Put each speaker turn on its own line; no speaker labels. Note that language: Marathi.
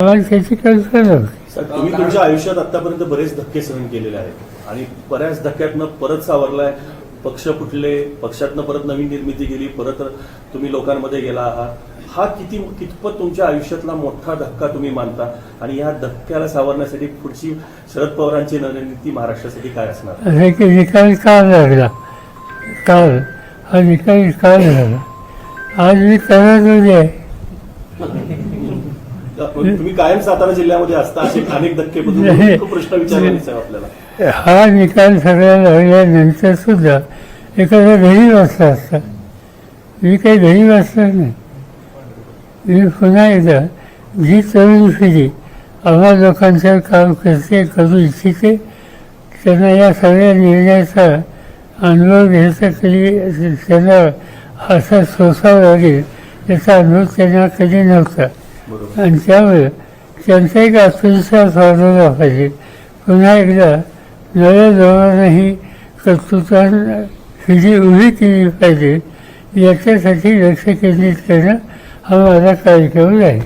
आम्हाला त्याची कल्पना होती.
सर, तुम्ही तुमच्या आयुष्यात आतापर्यंत बरेच धक्के सहन केलेले आहेत आणि बऱ्याच धक्क्यातनं परत सावरलाय. पक्ष फुटले, पक्षातनं परत नवीन निर्मिती केली, परत तुम्ही लोकांमध्ये गेला आहात. हा कितपत तुमच्या आयुष्यातला मोठा धक्का तुम्ही मानता आणि या धक्क्याला सावरण्यासाठी पुढची शरद पवारांची रणनीती महाराष्ट्रासाठी काय असणार?
असे की निकाल का लागला, काल हा निकाल का झाला, आज मी तयार आहे.
तुम्ही कायम सातारा जिल्ह्यामध्ये असता, असे अनेक धक्के बदलून खूप प्रश्न विचारायचे आपल्याला.
हा निकाल सगळ्या लागल्यानंतर सुद्धा एखादा घरी वाचला असता. मी काही घरी वाचलं नाही. मी पुन्हा एकदा जी तरुण पिढी आम्हा लोकांचं काम करू इच्छिते त्यांना या सगळ्या निर्णयाचा अनुभव घ्यायचा कधी त्यांना असा सोसावा लागेल याचा अनुभव त्यांना कधी नव्हता. आणि त्यामुळे त्यांचा एक आत्मविश्वास वाढवला पाहिजे. पुन्हा एकदा नव्या धोरणाही कर्तृत्वानं पिढी उभी केली पाहिजे याच्यासाठी लक्ष केंद्रित करणं हा माझा कार्यक्रम आहे.